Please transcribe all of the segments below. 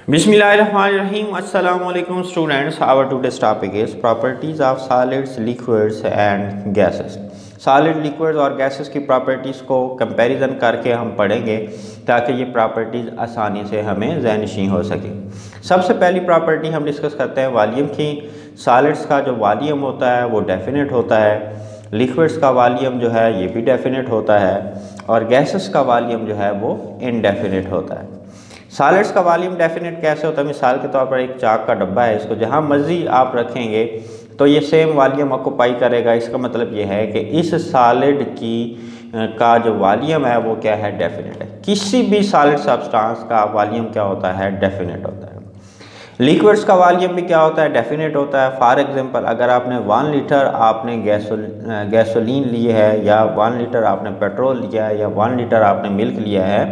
Bismillahirrahmanirrahim. Assalamu alaikum students. Our today's topic is properties of solids, liquids and gases. Solid liquids और gases की properties को comparison करके हम पढ़ेंगे ताकि ये प्रॉपर्टीज़ आसानी से हमें ज़हनशीं हो सके। सबसे पहली प्रॉपर्टी हम डिस्कस करते हैं वॉल्यूम की। सॉलिड्स का जो वॉल्यूम होता है वो डेफिनेट होता है, लिक्विड्स का वॉल्यूम जो है ये भी डेफिनेट होता है और गैसेस का वॉल्यूम जो है वो इनडेफिनेट होता है। सॉलिड्स का वॉल्यूम डेफिनेट कैसे होता है? मिसाल के तौर पर एक चाक का डब्बा है, इसको जहाँ मर्जी आप रखेंगे तो ये सेम वॉल्यूम ऑक्यूपाई करेगा। इसका मतलब ये है कि इस सॉलिड का जो वॉल्यूम है वो क्या है? डेफिनेट है। किसी भी सॉलिड सब्सटेंस का वॉल्यूम क्या होता है? डेफिनेट होता है। लिक्विड्स का वॉल्यूम भी क्या होता है? डेफिनेट होता है। फॉर एग्जांपल अगर आपने 1 लीटर आपने गैसोलीन ली है या 1 लीटर आपने पेट्रोल लिया है या 1 लीटर आपने मिल्क लिया है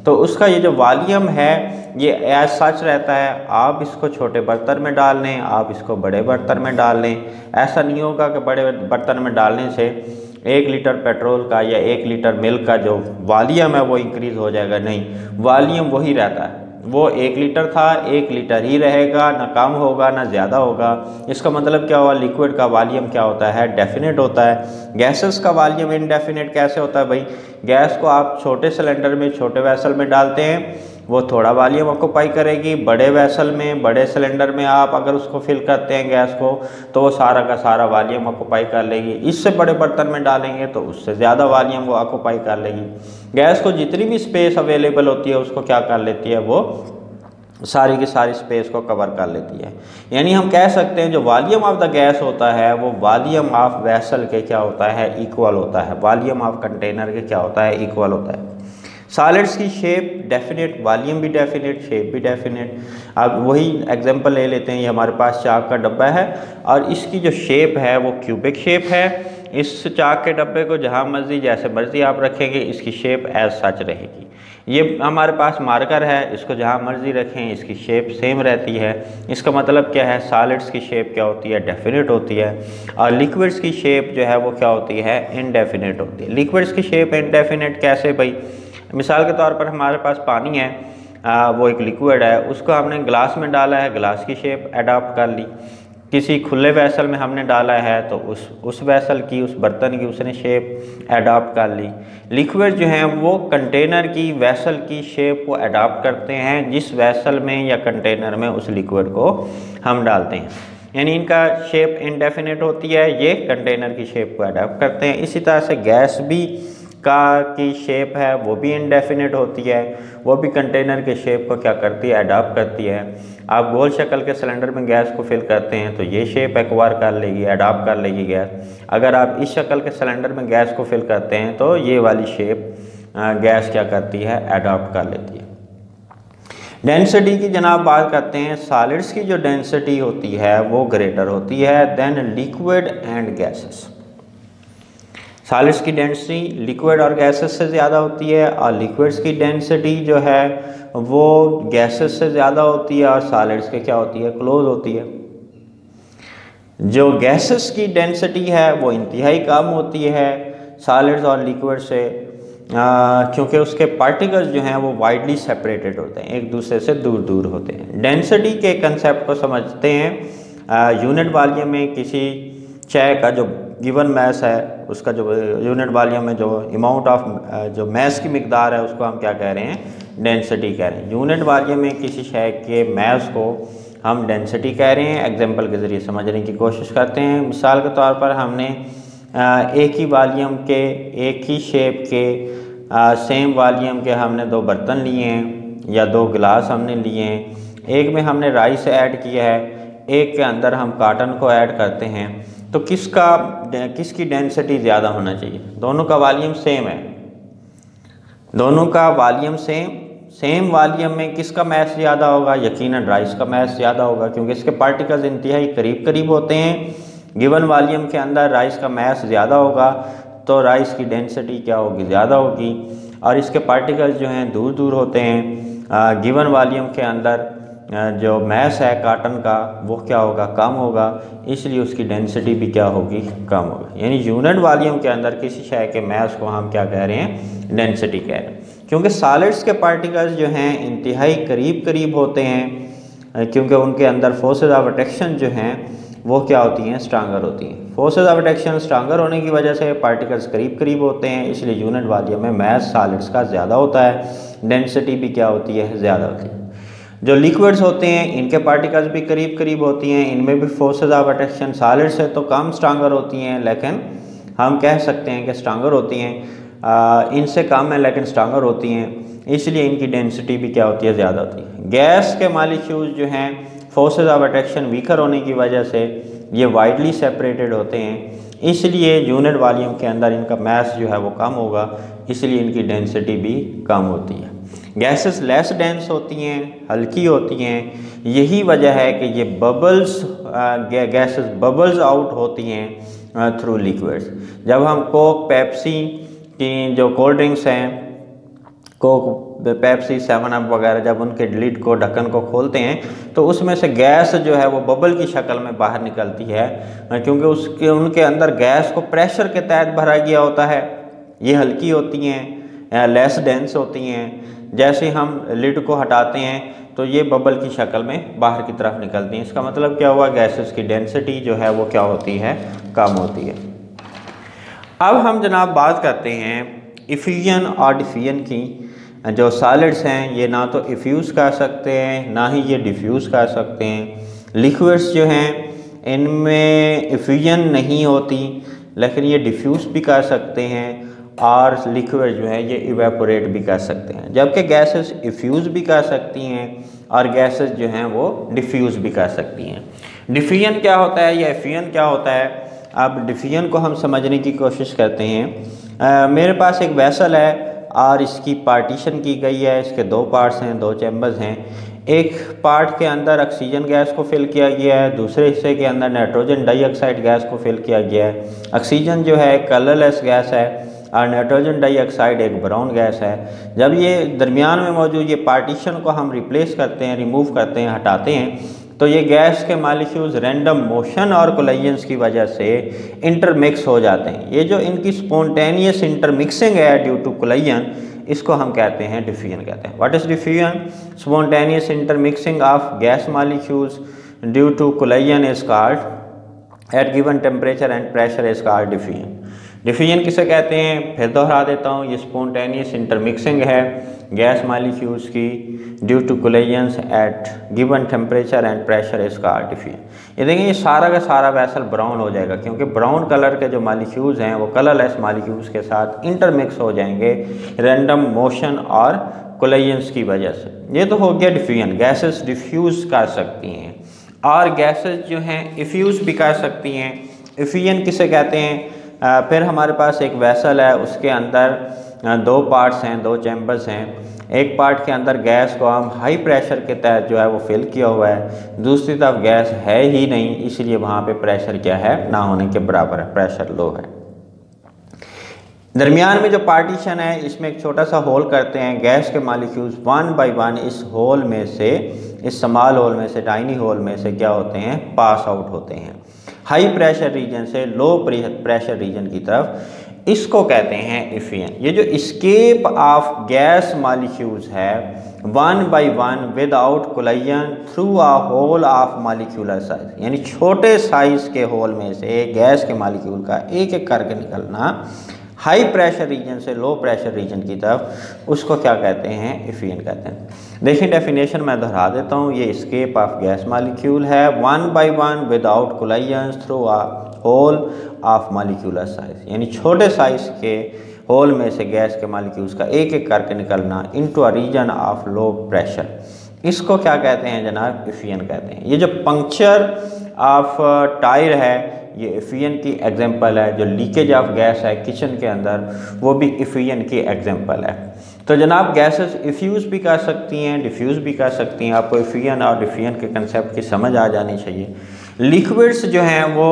तो उसका ये जो वॉल्यूम है ये एज सच रहता है। आप इसको छोटे बर्तन में डाल लें, आप इसको बड़े बर्तन में डाल लें, ऐसा नहीं होगा कि बड़े बर्तन में डालने से 1 लीटर पेट्रोल का या 1 लीटर मिल्क का जो वॉल्यूम है वो इंक्रीज़ हो जाएगा। नहीं, वॉल्यूम वही रहता है। वो 1 लीटर था, 1 लीटर ही रहेगा, ना कम होगा ना ज़्यादा होगा। इसका मतलब क्या हुआ? लिक्विड का वॉल्यूम क्या होता है? डेफिनेट होता है। गैसेस का वॉल्यूम इनडेफिनेट कैसे होता है भाई? गैस को आप छोटे सिलेंडर में, छोटे वेसल में डालते हैं, वो थोड़ा वॉल्यूम ऑक्यूपाई करेगी। बड़े वेसल में, बड़े सिलेंडर में आप अगर उसको फिल करते हैं गैस को तो वो सारा का सारा वॉल्यूम ऑक्यूपाई कर लेगी। इससे बड़े बर्तन में डालेंगे तो उससे ज़्यादा वॉल्यूम वो ऑक्यूपाई कर लेगी। गैस को जितनी भी स्पेस अवेलेबल होती है उसको क्या कर लेती है? वो सारी की सारी स्पेस को कवर कर लेती है। यानी हम कह सकते हैं जो वॉल्यूम ऑफ द गैस होता है वो वॉल्यूम ऑफ वेसल के क्या होता है? इक्वल होता है। वॉल्यूम ऑफ कंटेनर के क्या होता है? इक्वल होता है। सॉलिड्स की शेप डेफिनेट, वॉल्यूम भी डेफिनेट, शेप भी डेफिनेट। अब वही एग्जांपल ले लेते हैं। ये हमारे पास चाक का डब्बा है और इसकी जो शेप है वो क्यूबिक शेप है। इस चाक के डब्बे को जहाँ मर्जी जैसे मर्जी आप रखेंगे इसकी शेप एज सच रहेगी। ये हमारे पास मार्कर है, इसको जहाँ मर्जी रखें इसकी शेप सेम रहती है। इसका मतलब क्या है? सॉलिड्स की शेप क्या होती है? डेफिनेट होती है और लिक्विड्स की शेप जो है वो क्या होती है? इनडेफिनेट होती है। लिक्विड्स की शेप इनडेफिनेट कैसे भाई? मिसाल के तौर पर हमारे पास पानी है, वो एक लिक्विड है, उसको हमने ग्लास में डाला है, ग्लास की शेप अडॉप्ट कर ली। किसी खुले वेसल में हमने डाला है तो उस वेसल की, उस बर्तन की उसने शेप अडॉप्ट कर ली। लिक्विड जो हैं वो कंटेनर की, वेसल की शेप को अडॉप्ट करते हैं जिस वेसल में या कंटेनर में उस लिक्विड को हम डालते हैं। यानी इनका शेप इनडेफिनेट होती है, ये कंटेनर की शेप को अडॉप्ट करते हैं। इसी तरह से गैस भी की शेप है वो भी इनडेफिनेट होती है, वो भी कंटेनर के शेप को क्या करती है? अडॉप्ट करती है। आप गोल शक्ल के सिलेंडर में गैस को फिल करते हैं तो ये शेप एक्वायर कर लेगी, अडॉप्ट कर लेगी गैस। अगर आप इस शक्ल के सिलेंडर में गैस को फिल करते हैं तो ये वाली शेप गैस क्या करती है? अडॉप्ट कर लेती है। डेंसिटी की जनाब बात करते हैं। सॉलिड्स की जो डेंसिटी होती है वो ग्रेटर होती है than liquid and gases. Solids की डेंसिटी लिक्विड और गैसेस से ज़्यादा होती है और लिक्विड्स की डेंसिटी जो है वो गैसेस से ज़्यादा होती है और सॉलिड्स के क्या होती है? क्लोज होती है। जो गैसेस की डेंसिटी है वो इंतहाई कम होती है सॉलिड्स और लिक्विड से, क्योंकि उसके पार्टिकल्स जो हैं वो वाइडली सेपरेटेड होते हैं, एक दूसरे से दूर दूर होते हैं। डेंसिटी के कंसेप्ट को समझते हैं। यूनिट वॉल्यूम में किसी चाय का जो गिवन मैस है उसका जो यूनिट वॉल्यूम में जो अमाउंट ऑफ जो मैस की मिकदार है उसको हम क्या कह रहे हैं? डेंसिटी कह रहे हैं। यूनिट वॉल्यूम में किसी शय के मैस को हम डेंसिटी कह रहे हैं। एग्जांपल के ज़रिए समझने की कोशिश करते हैं। मिसाल के तौर पर हमने एक ही वॉल्यूम के, एक ही शेप के, सेम वॉल्यूम के हमने 2 बर्तन लिए हैं या 2 गिलास हमने लिए हैं। एक में हमने राइस ऐड किया है, एक के अंदर हम कॉटन को ऐड करते हैं, तो किसकी डेंसिटी ज़्यादा होना चाहिए? दोनों का वॉल्यूम सेम है, दोनों का वॉल्यूम सेम वॉल्यूम में किसका मैस ज़्यादा होगा? यकीनन राइस का मैस ज़्यादा होगा, क्योंकि इसके पार्टिकल्स इंतहाई करीब करीब होते हैं। गिवन वॉल्यूम के अंदर राइस का मैस ज़्यादा होगा तो राइस की डेंसिटी क्या होगी? ज़्यादा होगी। और इसके पार्टिकल्स जो हैं दूर दूर होते हैं। गिवन वॉल्यूम के अंदर जो मैस है काटन का वो क्या होगा, कम होगा, इसलिए उसकी डेंसिटी भी क्या होगी, कम होगी। यानी यूनिट वॉल्यूम के अंदर किसी शय के मैस को हम क्या कह रहे हैं, डेंसिटी कह रहे हैं। क्योंकि सॉलिड्स के पार्टिकल्स जो हैं इंतहाई करीब करीब होते हैं, क्योंकि उनके अंदर फोर्सेस ऑफ अट्रैक्शन जो हैं वो क्या होती हैं, स्ट्रांगर होती हैं। फोर्सेस ऑफ अट्रैक्शन स्ट्रांगर होने की वजह से पार्टिकल्स करीब करीब होते हैं, इसलिए यूनिट वॉल्यूम में मैस सॉलिड्स का ज़्यादा होता है, डेंसिटी भी क्या होती है, ज़्यादा होती है। जो लिक्विड्स होते हैं इनके पार्टिकल्स भी करीब करीब होती हैं, इनमें भी फोर्सेस ऑफ अट्रैक्शन सॉलिड से तो कम स्ट्रांगर होती हैं, लेकिन हम कह सकते हैं कि स्ट्रांगर होती हैं, इनसे कम है लेकिन स्ट्रांगर होती हैं, इसलिए इनकी डेंसिटी भी क्या होती है, ज़्यादा होती है। गैस के मॉलिक्यूल्स जो हैं फोर्सेस ऑफ अट्रैक्शन वीकर होने की वजह से ये वाइडली सेपरेटेड होते हैं, इसलिए यूनिट वॉल्यूम के अंदर इनका मास जो है वो कम होगा, इसलिए इनकी डेंसिटी भी कम होती है। गैसेस लेस डेंस होती हैं, हल्की होती हैं, यही वजह है कि ये बबल्स गैसेस बबल्स आउट होती हैं थ्रू लिक्विड्स। जब हम कोक, पेप्सी की जो कोल्ड ड्रिंक्स हैं, कोक, पेप्सी, 7 अप वगैरह, जब उनके लिड को, ढक्कन को खोलते हैं तो उसमें से गैस जो है वो बबल की शक्ल में बाहर निकलती है, क्योंकि उनके अंदर गैस को प्रेशर के तहत भरा गया होता है। ये हल्की होती हैं, लेस डेंस होती हैं। जैसे हम लिड को हटाते हैं तो ये बबल की शक्ल में बाहर की तरफ निकलती हैं। इसका मतलब क्या हुआ, गैसेस की डेंसिटी जो है वो क्या होती है, कम होती है। अब हम जनाब बात करते हैं इफ्यूजन और डिफ्यूजन की। जो सॉलिड्स हैं ये ना तो इफ्यूज़ कर सकते हैं ना ही ये डिफ्यूज़ कर सकते हैं। लिक्विड्स जो हैं इनमें इफ्यूजन नहीं होती, लेकिन ये डिफ्यूज़ भी कर सकते हैं, और लिक्विड जो है ये इवेपोरेट भी कर सकते हैं। जबकि गैसेस इफ्यूज़ भी कर सकती हैं और गैसेस जो हैं वो डिफ्यूज़ भी कर सकती हैं। डिफ्यूजन क्या होता है या इफ्यूजन क्या होता है, अब डिफ्यूजन को हम समझने की कोशिश करते हैं। मेरे पास एक वेसल है और इसकी पार्टीशन की गई है, इसके 2 पार्ट्स हैं, 2 चैम्बर्स हैं। एक पार्ट के अंदर ऑक्सीजन गैस को फिल किया गया है, दूसरे हिस्से के अंदर नाइट्रोजन डाइऑक्साइड गैस को फिल किया गया है। ऑक्सीजन जो है एक कलरलेस गैस है और नाइट्रोजन डाइऑक्साइड एक ब्राउन गैस है। जब ये दरमियान में मौजूद ये पार्टीशन को हम रिप्लेस करते हैं, रिमूव करते हैं, हटाते हैं, तो ये गैस के मॉलिक्यूल्स रैंडम मोशन और कोलाइजन्स की वजह से इंटरमिक्स हो जाते हैं। ये जो इनकी स्पॉन्टेनियस इंटरमिक्सिंग है ड्यू टू कोलाइजन, इसको हम कहते हैं डिफ्यूजन कहते हैं। What is diffusion? Spontaneous intermixing of gas molecules due to collision is called at given temperature and pressure is called diffusion. Diffusion किसे कहते हैं, फिर दोहरा देता हूँ, ये स्पॉन्टेनियस इंटरमिक्सिंग है गैस मॉलिक्यूल्स की due to collisions at given temperature and pressure is called diffusion. ये देखें, ये सारा का सारा वेसल ब्राउन हो जाएगा, क्योंकि ब्राउन कलर के जो मॉलिक्यूल्स हैं वो कलरलेस मॉलिक्यूल्स के साथ इंटरमिक्स हो जाएंगे रैंडम मोशन और कोलाइजन्स की वजह से। ये तो हो गया डिफ्यूजन। गैसेस डिफ्यूज़ कर सकती हैं और गैसेस जो हैं इफ्यूज़ भी कर सकती हैं। इफ्यूजन किसे कहते हैं? फिर हमारे पास एक वेसल है, उसके अंदर 2 पार्ट्स हैं, 2 चैम्बर्स हैं। एक पार्ट के अंदर गैस को हम हाई प्रेशर के तहत जो है वो फिल किया हुआ है, दूसरी तरफ गैस है ही नहीं, इसलिए वहाँ पे प्रेशर क्या है, ना होने के बराबर है, प्रेशर लो है। दरमियान में जो पार्टीशन है इसमें एक छोटा सा होल करते हैं, गैस के मॉलिक्यूल्स 1 बाय 1 इस होल में से, इस स्मॉल होल में से, टाइनी होल में से क्या होते हैं, पास आउट होते हैं हाई प्रेशर रीजन से लो प्रेशर रीजन की तरफ। इसको कहते हैं इफ्यूजन। ये जो एस्केप ऑफ गैस मॉलिक्यूल्स है 1 by 1 without collision through a hole of molecular size, यानी छोटे साइज के होल में से गैस के मॉलिक्यूल का एक एक करके निकलना हाई प्रेशर रीजन से लो प्रेशर रीजन की तरफ, उसको क्या कहते हैं, इफ्यूजन कहते हैं। देखिए डेफिनेशन मैं दोहरा देता हूँ, ये एस्केप ऑफ गैस मॉलिक्यूल है 1 by 1 without collision through a hole of molecular size, यानी छोटे साइज के होल में से गैस के मॉलिक्यूल्स का एक एक करके निकलना into a region of low pressure, इसको क्या कहते हैं जनाब, इफ्यूजन कहते हैं। ये जो पंक्चर ऑफ टायर है ये इफ्यूजन की एग्जांपल है। जो लीकेज ऑफ गैस है किचन के अंदर वो भी इफ्यूजन की एग्जांपल है। तो जनाब गैसेस इफ्यूज़ भी कर सकती हैं, डिफ्यूज़ भी कर सकती हैं। आपको इफ्यूजन और डिफ्यूजन के कंसेप्ट की समझ आ जानी चाहिए। लिक्विड्स जो हैं वो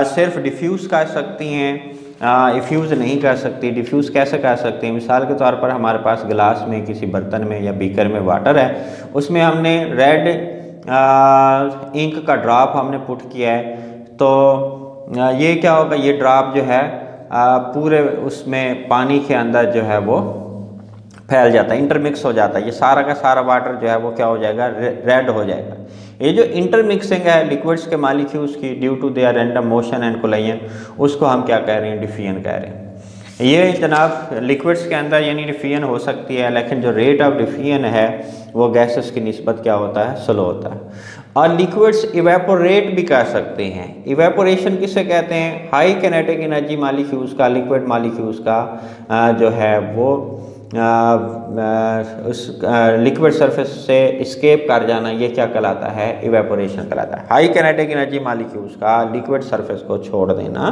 सिर्फ डिफ्यूज़ कर सकती हैं इफ्यूज़ नहीं कर सकती। डिफ्यूज़ कैसे कर सकते हैं? मिसाल के तौर पर हमारे पास गिलास में किसी बर्तन में या बीकर में वाटर है, उसमें हमने रेड इंक का ड्रॉप हमने पुट किया है, तो ये क्या होगा, ये ड्रॉप जो है पूरे उसमें पानी के अंदर जो है वो फैल जाता है, इंटरमिक्स हो जाता है। ये सारा का सारा वाटर जो है वो क्या हो जाएगा, रेड हो जाएगा। ये जो इंटरमिक्सिंग है लिक्विड्स के मालिक्यूल्स की due to their random motion and collision, उसको हम क्या कह रहे हैं, डिफ्यूजन कह रहे हैं। ये जनाब लिक्विड्स के अंदर यानी डिफ्यूजन हो सकती है, लेकिन जो रेट ऑफ डिफ्यूजन है वो गैसेस की निस्बत क्या होता है, स्लो होता है। और लिक्विड्स इवेपोरेट भी कर सकते हैं। इवेपोरेशन किसे कहते हैं? हाई काइनेटिक एनर्जी मालिक्यूल्स का, लिक्विड मालिक्यूल्स का जो है वो उस लिक्विड सरफेस से एस्केप कर जाना, ये क्या कहलाता है, इवेपोरेशन कहलाता है। हाई काइनेटिक एनर्जी मालिक्यूल्स का लिक्विड सरफेस को छोड़ देना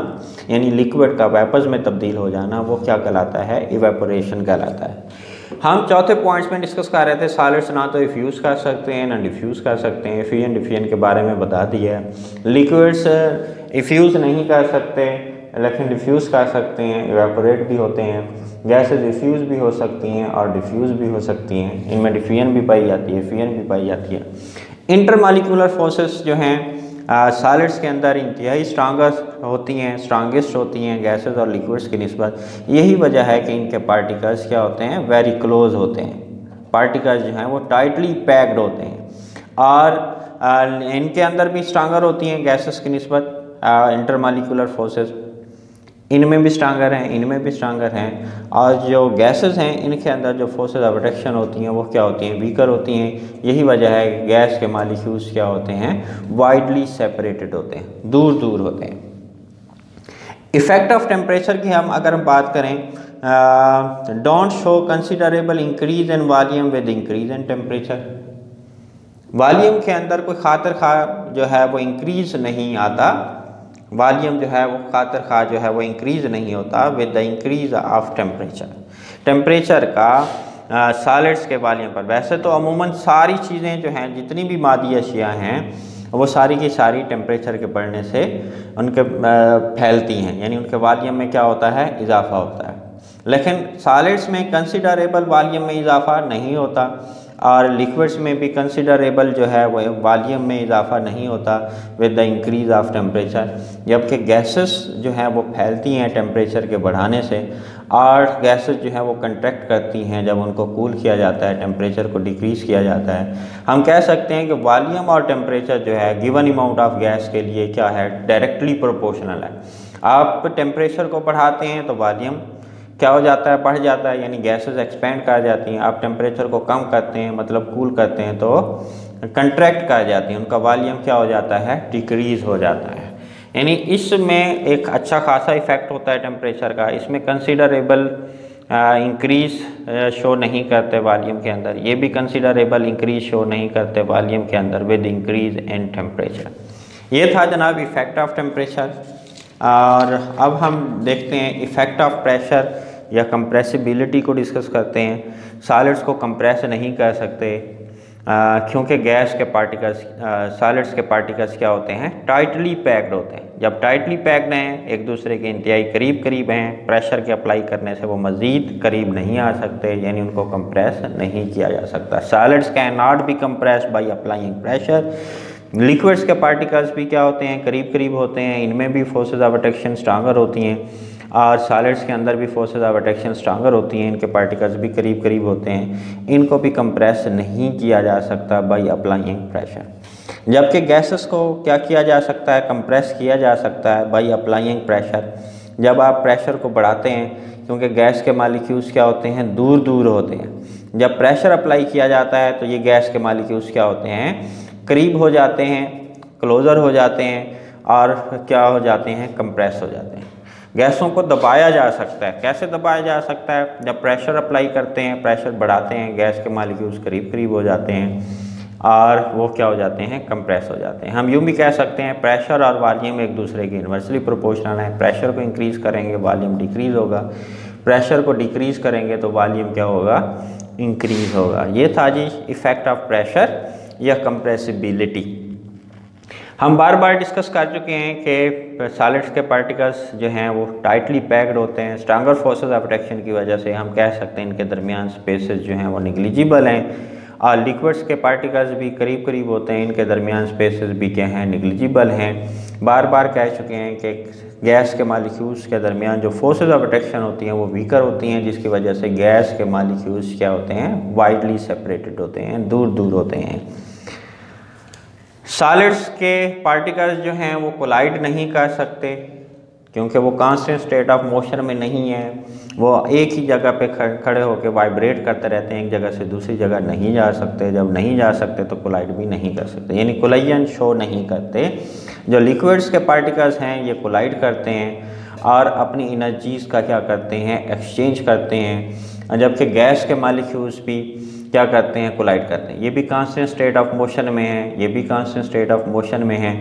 यानी लिक्विड का वेपर्स में तब्दील हो जाना, वो क्या कहलाता है, इवेपोरेशन कहलाता है। हम चौथे पॉइंट्स में डिस्कस कर रहे थे सॉलिड्स ना तो इफ्यूज़ कर सकते हैं ना डिफ्यूज़ कर सकते हैं। इफ्यूजन डिफ्यूजन के बारे में बता दिया है। लिक्विड्स इफ्यूज़ नहीं कर सकते लेकिन डिफ्यूज़ कर सकते हैं, इवेपोरेट भी होते हैं। गैसेस इफ्यूज़ भी हो सकती हैं और डिफ्यूज़ भी हो सकती हैं, इनमें डिफ्यूजन भी पाई जाती है, फ्यूजन भी पाई जाती है। इंटरमॉलिक्यूलर फोर्सेस जो हैं सॉलिड्स के अंदर इंतहाई स्ट्रांगेस्ट होती हैं गैसेस और लिक्विड्स की निस्बत। यही वजह है कि इनके पार्टिकल्स क्या होते हैं, वेरी क्लोज होते हैं। पार्टिकल्स जो हैं वो टाइटली पैक्ड होते हैं और इनके अंदर भी स्ट्रांगर होती हैं गैसेस की निस्बत। इंटरमॉलिक्यूलर फोर्सेस इनमें भी स्ट्रांगर हैं, इनमें भी स्ट्रांगर हैं। और जो गैसेस हैं इनके अंदर जो फोर्सेस ऑफ अट्रैक्शन होती हैं वो क्या होती हैं, वीकर होती हैं। यही वजह है कि गैस के मॉलिक्यूल्स क्या होते हैं, वाइडली सेपरेटेड होते हैं, दूर दूर होते हैं। इफेक्ट ऑफ टेम्परेचर की हम अगर बात करें, don't show considerable increase in volume with increase in temperature. Volume के अंदर कोई खातिर खा जो है वो इंक्रीज नहीं आता, वॉल्यूम जो है वो खातिर खा जो है वो इंक्रीज़ नहीं होता with the increase of temperature. Temperature का सॉलिड्स के वॉल्यूम पर, वैसे तो अमूमन सारी चीज़ें जो हैं जितनी भी मादी अशिया हैं वो सारी की सारी टेम्परेचर के बढ़ने से उनके फैलती हैं, यानी उनके वॉल्यूम में क्या होता है, इजाफा होता है। लेकिन सॉलिड्स में कंसिडरेबल वॉल्यूम में इजाफा नहीं होता और लिक्विड्स में भी कंसिडरेबल जो है वो वॉल्यूम में इजाफा नहीं होता with the increase of temperature. जबकि गैसेस जो हैं वो फैलती हैं टेम्परेचर के बढ़ाने से और गैसेस जो हैं वो कंट्रैक्ट करती हैं जब उनको कूल किया जाता है, टेम्परेचर को डिक्रीज़ किया जाता है। हम कह सकते हैं कि वॉल्यूम और टेम्परेचर जो है गिवन अमाउंट ऑफ गैस के लिए क्या है, डायरेक्टली प्रोपोर्शनल है। आप टेम्परेचर को बढ़ाते हैं तो वॉल्यूम क्या हो जाता है, बढ़ जाता है, यानी गैसेस एक्सपेंड कर जाती हैं। आप टेम्परेचर को कम करते हैं मतलब कूल करते हैं तो कंट्रैक्ट कर जाती हैं, उनका वॉल्यूम क्या हो जाता है, डिक्रीज़ हो जाता है। यानी इसमें एक अच्छा खासा इफेक्ट होता है टेम्परेचर का। इसमें कंसिडरेबल इंक्रीज़ शो नहीं करते वॉल्यूम के अंदर, ये भी कंसिडरेबल इंक्रीज़ शो नहीं करते वॉल्यूम के अंदर विद इंक्रीज़ इन टेम्परेचर। ये था जनाब इफ़ेक्ट ऑफ टेम्परेचर। और अब हम देखते हैं इफ़ेक्ट ऑफ प्रेशर या कंप्रेसिबिलिटी को डिस्कस करते हैं। सॉलिड्स को कंप्रेस नहीं कर सकते क्योंकि गैस के पार्टिकल्स, सॉलिड्स के पार्टिकल्स क्या होते हैं, टाइटली पैक्ड होते हैं। जब टाइटली पैक्ड हैं, एक दूसरे के इंतहाई करीब हैं, प्रेशर के अप्लाई करने से वो मज़ीद करीब नहीं आ सकते, यानी उनको कंप्रेस नहीं किया जा सकता। Solids can not be compressed by applying pressure. Liquids के पार्टिकल्स भी क्या होते हैं, करीब होते हैं, इनमें भी फोर्सेस ऑफ अट्रैक्शन स्ट्रांगर होती हैं और सॉलिड्स के अंदर भी फोर्सेस ऑफ अट्रैक्शन स्ट्रांगर होती हैं, इनके पार्टिकल्स भी करीब होते हैं, इनको भी कंप्रेस नहीं किया जा सकता बाय अप्लाइंग प्रेशर। जबकि गैसेस को क्या किया जा सकता है, कंप्रेस किया जा सकता है बाय अप्लाइंग प्रेशर। जब आप प्रेशर को बढ़ाते हैं, क्योंकि गैस के मॉलिक्यूल्स क्या होते हैं, दूर होते हैं, जब प्रेशर अप्लाई किया जाता है तो ये गैस के मॉलिक्यूल्स क्या होते हैं, करीब हो जाते हैं, क्लोज़र हो जाते हैं और क्या हो जाते हैं, कंप्रेस हो जाते हैं। गैसों को दबाया जा सकता है। कैसे दबाया जा सकता है, जब प्रेशर अप्लाई करते हैं, प्रेशर बढ़ाते हैं, गैस के मॉलिक्यूल्स करीब हो जाते हैं और वो क्या हो जाते हैं, कंप्रेस हो जाते हैं। हम यूँ भी कह सकते हैं प्रेशर और वॉल्यूम एक दूसरे के इन्वर्सली प्रोपोर्शनल है। प्रेशर को इंक्रीज़ करेंगे वॉल्यूम डिक्रीज़ होगा, प्रेशर को डिक्रीज़ करेंगे तो वॉल्यूम क्या होगा, इंक्रीज़ होगा। ये था जी इफ़ेक्ट ऑफ प्रेशर या कंप्रेसिबिलिटी। हम बार बार डिस्कस कर चुके हैं कि सॉलिड्स के पार्टिकल्स जो हैं वो टाइटली पैक्ड होते हैं। स्ट्रॉन्गर फोर्सेस ऑफ अट्रैक्शन की वजह से हम कह सकते हैं इनके दरमियान स्पेसेस जो हैं वो निग्लिजिबल हैं, और लिक्विड्स के पार्टिकल्स भी करीब करीब होते हैं, इनके दरमियान स्पेसेस भी क्या हैं, निग्लिजिबल हैं। बार बार कह चुके हैं कि गैस के मालिक्यूल्स के दरमियान जो फोर्सेस ऑफ अट्रैक्शन होती हैं वो वीकर होती हैं, जिसकी वजह से गैस के मालिक्यूल्स क्या होते हैं, वाइडली सेपरेटेड होते हैं, दूर दूर होते हैं। सॉलिड्स के पार्टिकल्स जो हैं वो कोलाइड नहीं कर सकते क्योंकि वो कांस्टेंट स्टेट ऑफ मोशन में नहीं है, वो एक ही जगह पे खड़े होकर वाइब्रेट करते रहते हैं, एक जगह से दूसरी जगह नहीं जा सकते। जब नहीं जा सकते तो कोलाइड भी नहीं कर सकते, यानी कोलाइजन शो नहीं करते। जो लिक्विड्स के पार्टिकल्स हैं ये कोलाइड करते हैं और अपनी एनर्जीज़ का क्या करते हैं, एक्सचेंज करते हैं, जबकि गैस के मॉलिक्यूल्स भी क्या करते हैं, कोलाइड करते हैं। ये भी कांस्टेंट स्टेट ऑफ मोशन में है, ये भी कांस्टेंट स्टेट ऑफ मोशन में है।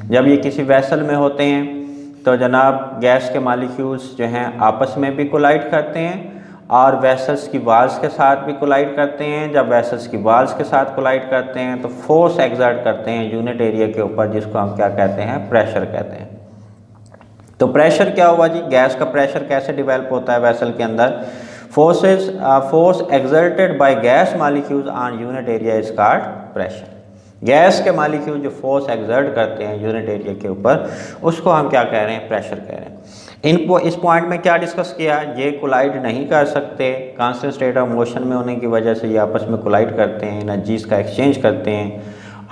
जब ये किसी वेसल में होते हैं तो जनाब गैस के मॉलिक्यूल्स जो हैं आपस में भी कोलाइड करते हैं और वेसल्स की वाल्स के साथ भी कोलाइड करते हैं। जब वेसल्स की वाल्स के साथ कोलाइड करते हैं तो फोर्स एक्सर्ट करते हैं यूनिट एरिया के ऊपर, जिसको हम क्या कहते हैं, प्रेशर कहते हैं। तो प्रेशर क्या हुआ जी, गैस का प्रेशर कैसे डिवेल्प होता है वेसल के अंदर, force exerted by gas molecules on unit area is called pressure. Gas के मॉलिक्यूल जो फोर्स एक्सर्ट करते हैं यूनिट एरिया के ऊपर, उसको हम क्या कह रहे हैं, प्रेशर कह रहे हैं। इस पॉइंट में क्या डिस्कस किया, ये कोलाइड नहीं कर सकते, कांस्टेंट स्टेट ऑफ मोशन में होने की वजह से ये आपस में कोलाइड करते हैं, एनर्जीज़ का एक्सचेंज करते हैं।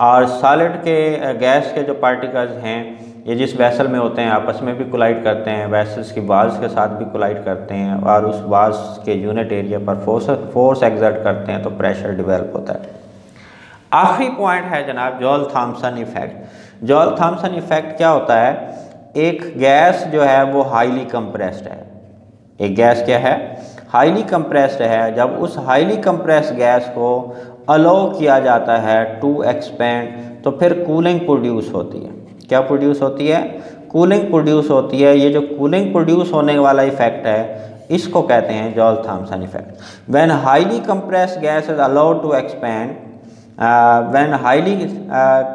और सॉलिड के गैस के जो पार्टिकल्स हैं ये जिस वेसल में होते हैं आपस में भी कोलाइड करते हैं, वेसल्स की वाल्स के साथ भी कोलाइड करते हैं और उस वाल्स के यूनिट एरिया पर फोर्स एक्सर्ट करते हैं, तो प्रेशर डिवेल्प होता है। आखिरी पॉइंट है जनाब Joule Thomson effect. Joule Thomson effect क्या होता है, एक गैस जो है वो हाईली कंप्रेस्ड है, एक गैस क्या है, हाईली कंप्रेस्ड है। जब उस हाईली कंप्रेस्ड गैस को अलाउ किया जाता है टू एक्सपेंड, तो फिर कूलिंग प्रोड्यूस होती है। क्या प्रोड्यूस होती है, कूलिंग प्रोड्यूस होती है। ये जो कूलिंग प्रोड्यूस होने वाला इफेक्ट है इसको कहते हैं Joule Thomson effect. When highly compressed gas is allowed to expand, when highly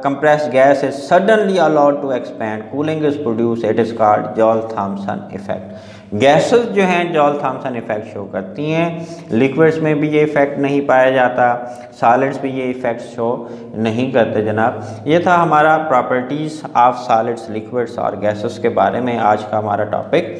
compressed gas is suddenly allowed to expand, cooling is produced, it is called Joule-Thomson effect। Gases जो हैं Joule Thomson effect show करती हैं, liquids में भी ये effect नहीं पाया जाता, सॉलिड्स भी ये इफेक्ट शो नहीं करते जनाब। ये था हमारा प्रॉपर्टीज़ ऑफ सॉलिड्स, लिक्विड्स और गैसेस के बारे में आज का हमारा टॉपिक।